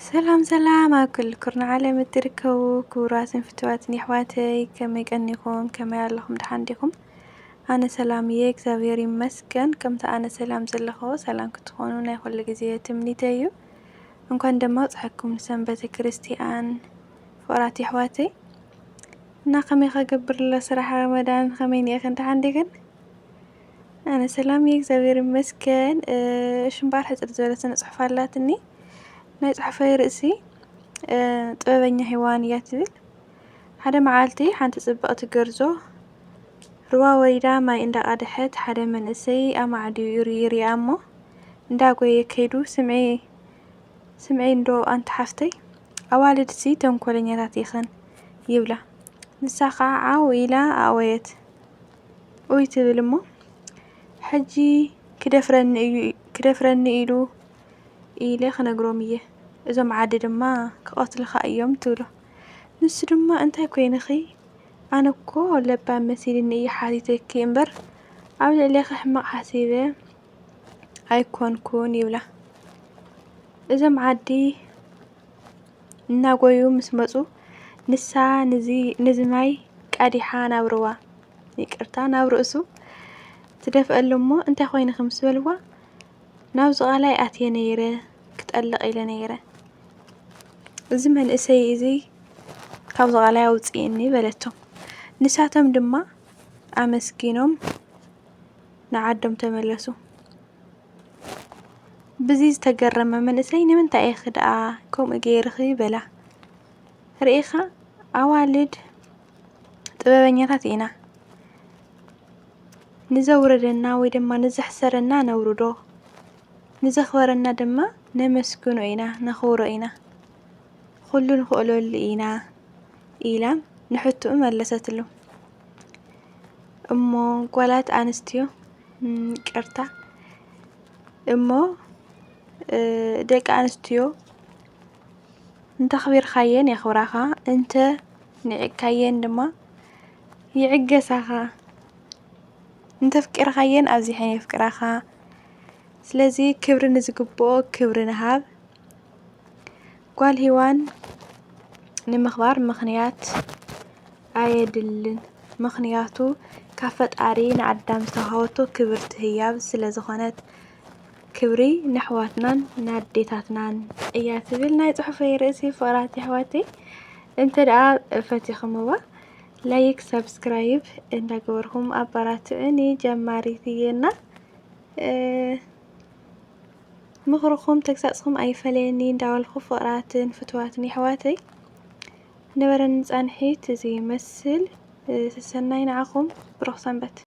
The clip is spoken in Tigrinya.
سلام سلام أكل كرنا عالم التركو كورات فتواتني حواتي كما يقنيكم كما ياللهم دحانديكم أنا سلامي إكزابيري مسكن كم أنا سلام زلخو سلام كتخونونا يخل جزية تمنيتيو نكون دموت حكم سنبة كريستيان فوراتي حواتي ناقمي خقبر الله صراحة رمضان خميني أخن دحانديكن أنا سلامي إكزابيري مسكن إيش مبارحة الزولة نصحف اللاتني نصحفي رأسي ጥበበኛ ሔዋን እያ ትብል ሓደ መዓልቲ ሓንቲ ጽብቕቲ ገርዞ ሩባ ወሪዳ ማይ እንዳቐድሐት ሓደ መንእሰይ ኣብ ማዕድኡ ይሪኣ እሞ እንዳጎየ ከይዱ ስምዒ እንዶ ኣንቲ ሓፍተይ ኣዋልድሲ ተንኰለኛታት ኢኸን ይብላ ንሳ ከዓ ዓው ኢላ ኣእወየት ኡይ ትብል እሞ ሕጂ ክደፍረኒ ኢሉ ኢለ ክነግሮም እየ እዞም ዓዲ ድማ ክቐትልኻ እዮም ትብሎ ንሱ ድማ እንታይ ኮይንኺ ኣነ እኮ ለባም መሲልኒ እየ ሓቲተኪ እምበር ኣብ ልዕለኻ ሕማቕ ሓሲበ ኣይኮንኩን ይብላ እዞም ዓዲ እናጎዩ ምስ መፁ ንሳ ነዚ ማይ ቀዲሓ ናብ ሩባ ይቅርታ ናብ ርእሱ ትደፍአሉ እሞ እንታይ ኮይንኺ ምስ በልዋ ናብዚ ቓላይ ኣትየ ነይረ ክጠልቕ ኢለ ነይረ እዚ መንእሰይ እዚ ካብዚ ቓላይ ኣውፅእኒ በለቶም ንሳቶም ድማ ኣመስጊኖም ንዓዶም ተመለሱ ብዚ ዝተገረመ መንእሰይ ንምንታይ ኢኺ ደኣ ከምኡ ገይርኺ በላ ርኢኻ ኣዋልድ ጥበበኛታት ኢና ንዘውርደና ወይ ድማ ንዘሕሰረና ነውርዶ ንዘኽበረና ድማ ነመስግኖ ኢና ነኽብሮ ኢና ኩሉ ንኽእለሉ ኢና ኢላ ንሕትኡ መለሰትሉ እሞ ጓላት ኣንስትዮ ይቅርታ እሞ ደቂ ኣንስትዮ እንተኽቢርካየን የኽብራኻ እንተንዒካየን ድማ ይዕገሳኻ እንተፍቂርካየን ኣብዚሐን የፍቅራኻ ስለዚ ክብሪ ንዝግብኦ ክብሪ ንሃብ ጓል ሔዋን ንምኽባር ምኽንያት ኣየድልን ምኽንያቱ ካብ ፈጣሪ ንኣዳም ዝተውሃበቶ ክብርቲ ህያብ ስለ ዝኾነት ክብሪ ንኣሕዋትናን ንኣዴታትናን እያ ትብል ናይ ጽሑፈይ ርእሲ ፍቕራት ኣሕዋተይ እንተ ደኣ ፈቲኽምዋ ላይክ ሰብስክራይብ እንዳገበርኩም ኣበራትዕኒ ጀማሪት እየና ምኽርኩም ተግሳጽኩም ኣይፈለየኒ እንዳበልኩ ፍቕራትን ፍትዋትን ኣሕዋተይ ነበረኒ ጻንሒት እዚ ይመስል ሰናይ ንዓኹም ብሩኽ ሰንበት